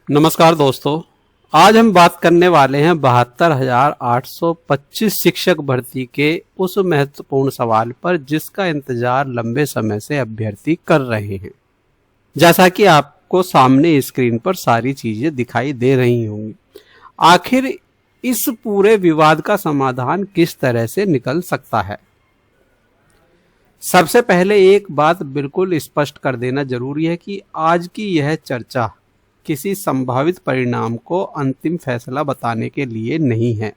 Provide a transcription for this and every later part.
नमस्कार दोस्तों, आज हम बात करने वाले हैं 72,825 शिक्षक भर्ती के उस महत्वपूर्ण सवाल पर जिसका इंतजार लंबे समय से अभ्यर्थी कर रहे हैं। जैसा कि आपको सामने स्क्रीन पर सारी चीजें दिखाई दे रही होंगी। आखिर इस पूरे विवाद का समाधान किस तरह से निकल सकता है? सबसे पहले एक बात बिल्कुल स्पष्ट कर देना जरूरी है कि आज की यह चर्चा किसी संभावित परिणाम को अंतिम फैसला बताने के लिए नहीं है।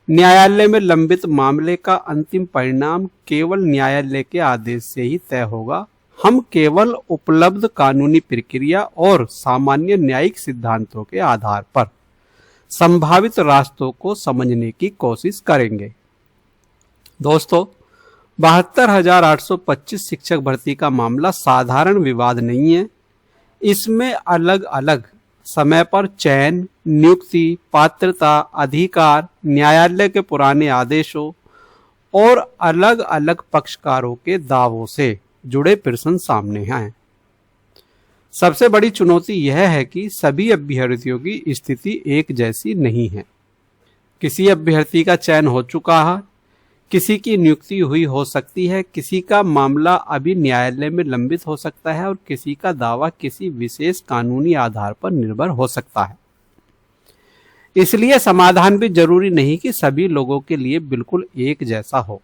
न्यायालय में लंबित मामले का अंतिम परिणाम केवल न्यायालय के आदेश से ही तय होगा। हम केवल उपलब्ध कानूनी प्रक्रिया और सामान्य न्यायिक सिद्धांतों के आधार पर संभावित रास्तों को समझने की कोशिश करेंगे। दोस्तों, 72,825 शिक्षक भर्ती का मामला साधारण विवाद नहीं है। इसमें अलग अलग समय पर चयन, नियुक्ति, पात्रता, अधिकार, न्यायालय के पुराने आदेशों और अलग अलग पक्षकारों के दावों से जुड़े प्रश्न सामने हैं। सबसे बड़ी चुनौती यह है कि सभी अभ्यर्थियों की स्थिति एक जैसी नहीं है। किसी अभ्यर्थी का चयन हो चुका है, किसी की नियुक्ति हुई हो सकती है, किसी का मामला अभी न्यायालय में लंबित हो सकता है और किसी का दावा किसी विशेष कानूनी आधार पर निर्भर हो सकता है। इसलिए समाधान भी जरूरी नहीं कि सभी लोगों के लिए बिल्कुल एक जैसा हो।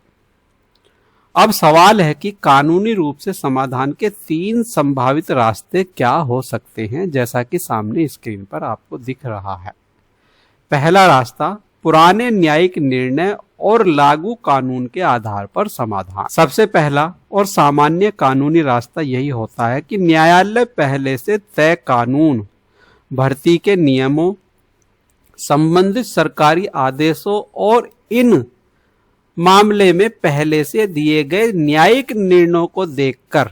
अब सवाल है कि कानूनी रूप से समाधान के 3 संभावित रास्ते क्या हो सकते हैं, जैसा कि सामने स्क्रीन पर आपको दिख रहा है। पहला रास्ता, पुराने न्यायिक निर्णय और लागू कानून के आधार पर समाधान। सबसे पहला और सामान्य कानूनी रास्ता यही होता है कि न्यायालय पहले से तय कानून, भर्ती के नियमों, संबंधित सरकारी आदेशों और इन मामले में पहले से दिए गए न्यायिक निर्णयों को देखकर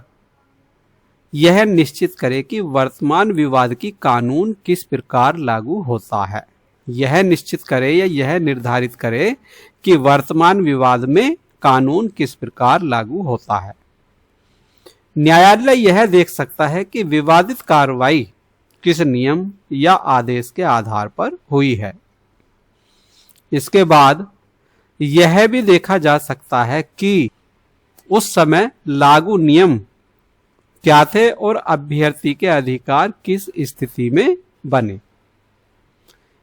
यह निश्चित करे कि वर्तमान विवाद की कानून किस प्रकार लागू होता है। यह निश्चित करे या यह निर्धारित करे कि वर्तमान विवाद में कानून किस प्रकार लागू होता है। न्यायालय यह देख सकता है कि विवादित कार्रवाई किस नियम या आदेश के आधार पर हुई है। इसके बाद यह भी देखा जा सकता है कि उस समय लागू नियम क्या थे और अभ्यर्थी के अधिकार किस स्थिति में बने।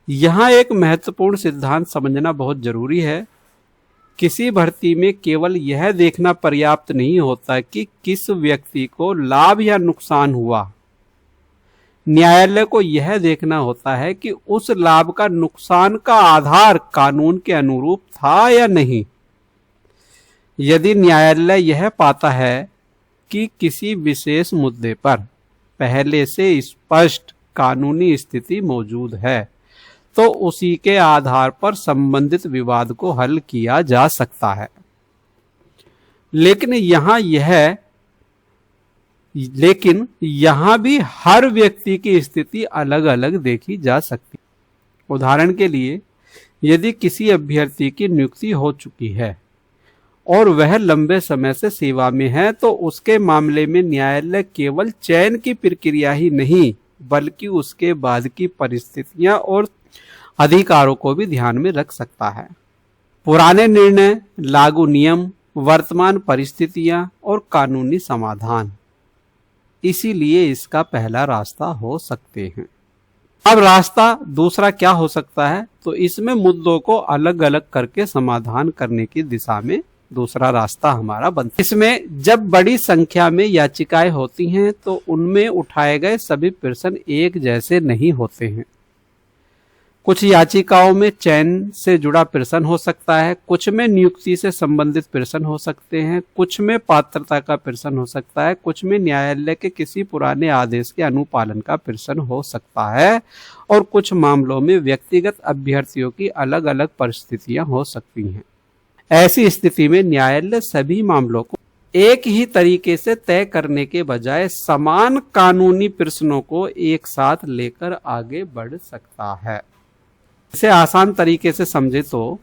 यहां एक महत्वपूर्ण सिद्धांत समझना बहुत जरूरी है। किसी भर्ती में केवल यह देखना पर्याप्त नहीं होता कि किस व्यक्ति को लाभ या नुकसान हुआ। न्यायालय को यह देखना होता है कि उस लाभ का नुकसान का आधार कानून के अनुरूप था या नहीं। यदि न्यायालय यह पाता है कि किसी विशेष मुद्दे पर पहले से स्पष्ट कानूनी स्थिति मौजूद है, तो उसी के आधार पर संबंधित विवाद को हल किया जा सकता है। लेकिन यहां भी हर व्यक्ति की स्थिति अलग अलग देखी जा सकती है। उदाहरण के लिए, यदि किसी अभ्यर्थी की नियुक्ति हो चुकी है और वह लंबे समय से सेवा में है, तो उसके मामले में न्यायालय केवल चयन की प्रक्रिया ही नहीं बल्कि उसके बाद की परिस्थितियां और अधिकारों को भी ध्यान में रख सकता है। पुराने निर्णय, लागू नियम, वर्तमान परिस्थितियां और कानूनी समाधान, इसीलिए इसका पहला रास्ता हो सकते हैं। अब रास्ता दूसरा क्या हो सकता है? तो इसमें मुद्दों को अलग अलग करके समाधान करने की दिशा में दूसरा रास्ता हमारा बनता है। इसमें जब बड़ी संख्या में याचिकाएं होती हैं तो उनमें उठाए गए सभी प्रश्न एक जैसे नहीं होते हैं। कुछ याचिकाओं में चयन से जुड़ा प्रश्न हो सकता है, कुछ में नियुक्ति से संबंधित प्रश्न हो सकते हैं, कुछ में पात्रता का प्रश्न हो सकता है, कुछ में न्यायालय के किसी पुराने आदेश के अनुपालन का प्रश्न हो सकता है और कुछ मामलों में व्यक्तिगत अभ्यर्थियों की अलग अलग परिस्थितियां हो सकती हैं। ऐसी स्थिति में न्यायालय सभी मामलों को एक ही तरीके से तय करने के बजाय समान कानूनी प्रश्नों को एक साथ लेकर आगे बढ़ सकता है। इसे आसान तरीके से समझे तो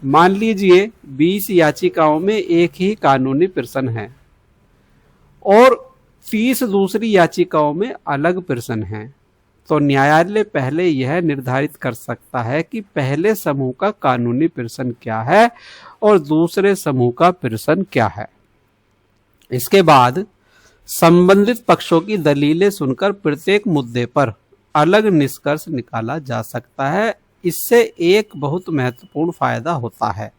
मान लीजिए 20 याचिकाओं में एक ही कानूनी प्रश्न है और 30 दूसरी याचिकाओं में अलग प्रश्न हैं, तो न्यायालय पहले यह निर्धारित कर सकता है कि पहले समूह का कानूनी प्रश्न क्या है और दूसरे समूह का प्रश्न क्या है। इसके बाद संबंधित पक्षों की दलीलें सुनकर प्रत्येक मुद्दे पर अलग निष्कर्ष निकाला जा सकता है। इससे एक बहुत महत्वपूर्ण फायदा होता है।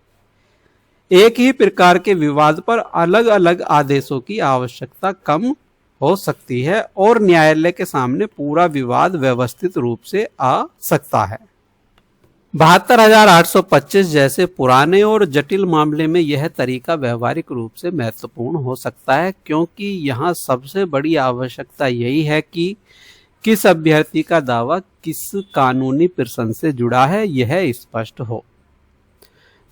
एक ही प्रकार के विवाद पर अलग अलग आदेशों की आवश्यकता कम हो सकती है और न्यायालय के सामने पूरा विवाद व्यवस्थित रूप से आ सकता है। 72,825 जैसे पुराने और जटिल मामले में यह तरीका व्यवहारिक रूप से महत्वपूर्ण हो सकता है, क्योंकि यहाँ सबसे बड़ी आवश्यकता यही है कि किस अभ्यर्थी का दावा किस कानूनी प्रश्न से जुड़ा है, यह स्पष्ट हो।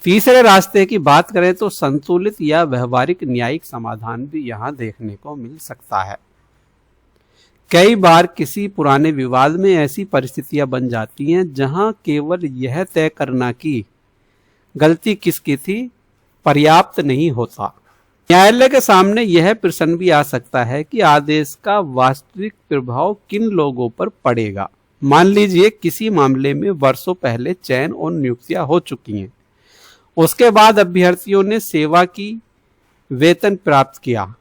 तीसरे रास्ते की बात करें तो संतुलित या व्यवहारिक न्यायिक समाधान भी यहाँ देखने को मिल सकता है। कई बार किसी पुराने विवाद में ऐसी परिस्थितियां बन जाती हैं जहां केवल यह तय करना कि गलती किसकी थी पर्याप्त नहीं होता। न्यायालय के सामने यह प्रश्न भी आ सकता है कि आदेश का वास्तविक प्रभाव किन लोगों पर पड़ेगा। मान लीजिए किसी मामले में वर्षों पहले चयन और नियुक्तियां हो चुकी हैं, उसके बाद अभ्यर्थियों ने सेवा की वेतन प्राप्त किया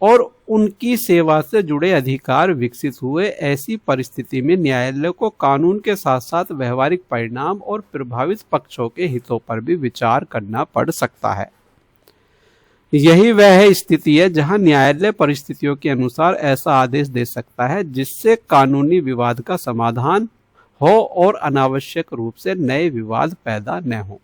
और उनकी सेवा से जुड़े अधिकार विकसित हुए। ऐसी परिस्थिति में न्यायालय को कानून के साथ साथ व्यवहारिक परिणाम और प्रभावित पक्षों के हितों पर भी विचार करना पड़ सकता है। यही वह स्थिति है जहां न्यायालय परिस्थितियों के अनुसार ऐसा आदेश दे सकता है जिससे कानूनी विवाद का समाधान हो और अनावश्यक रूप से नए विवाद पैदा न हो।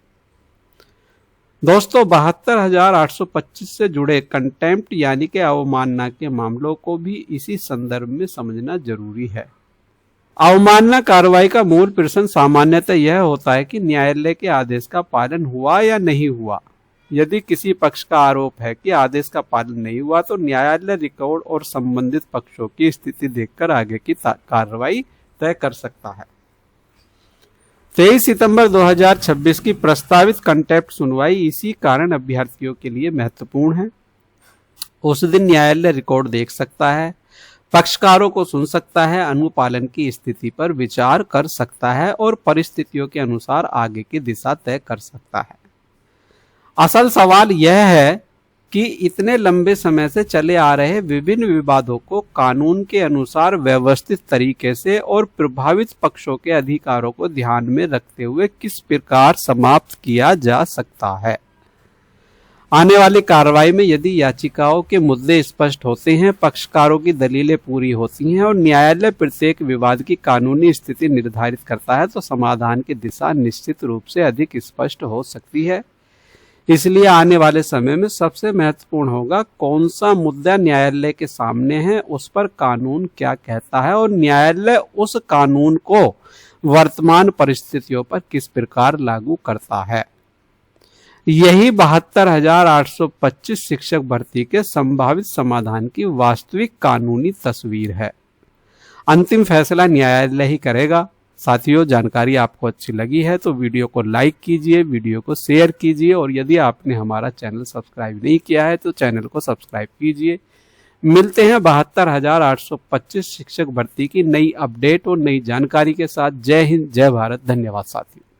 दोस्तों, 72,825 से जुड़े कंटेम्प्ट यानी कि अवमानना के मामलों को भी इसी संदर्भ में समझना जरूरी है। अवमानना कार्रवाई का मूल प्रश्न सामान्यतः यह होता है कि न्यायालय के आदेश का पालन हुआ या नहीं हुआ। यदि किसी पक्ष का आरोप है कि आदेश का पालन नहीं हुआ तो न्यायालय रिकॉर्ड और संबंधित पक्षों की स्थिति देखकर आगे की कार्रवाई तय कर सकता है। 23 सितंबर 2026 की प्रस्तावित कंटेम्प्ट सुनवाई इसी कारण अभ्यर्थियों के लिए महत्वपूर्ण है। उस दिन न्यायालय रिकॉर्ड देख सकता है, पक्षकारों को सुन सकता है, अनुपालन की स्थिति पर विचार कर सकता है और परिस्थितियों के अनुसार आगे की दिशा तय कर सकता है। असल सवाल यह है कि इतने लंबे समय से चले आ रहे विभिन्न विवादों को कानून के अनुसार व्यवस्थित तरीके से और प्रभावित पक्षों के अधिकारों को ध्यान में रखते हुए किस प्रकार समाप्त किया जा सकता है। आने वाली कार्रवाई में यदि याचिकाओं के मुद्दे स्पष्ट होते हैं, पक्षकारों की दलीलें पूरी होती हैं और न्यायालय प्रत्येक विवाद की कानूनी स्थिति निर्धारित करता है, तो समाधान की दिशा निश्चित रूप से अधिक स्पष्ट हो सकती है। इसलिए आने वाले समय में सबसे महत्वपूर्ण होगा कौन सा मुद्दा न्यायालय के सामने है, उस पर कानून क्या कहता है और न्यायालय उस कानून को वर्तमान परिस्थितियों पर किस प्रकार लागू करता है। यही 72,825 शिक्षक भर्ती के संभावित समाधान की वास्तविक कानूनी तस्वीर है। अंतिम फैसला न्यायालय ही करेगा। साथियों, जानकारी आपको अच्छी लगी है तो वीडियो को लाइक कीजिए, वीडियो को शेयर कीजिए और यदि आपने हमारा चैनल सब्सक्राइब नहीं किया है तो चैनल को सब्सक्राइब कीजिए। मिलते हैं 72,825 शिक्षक भर्ती की नई अपडेट और नई जानकारी के साथ। जय हिंद, जय भारत, धन्यवाद साथियों।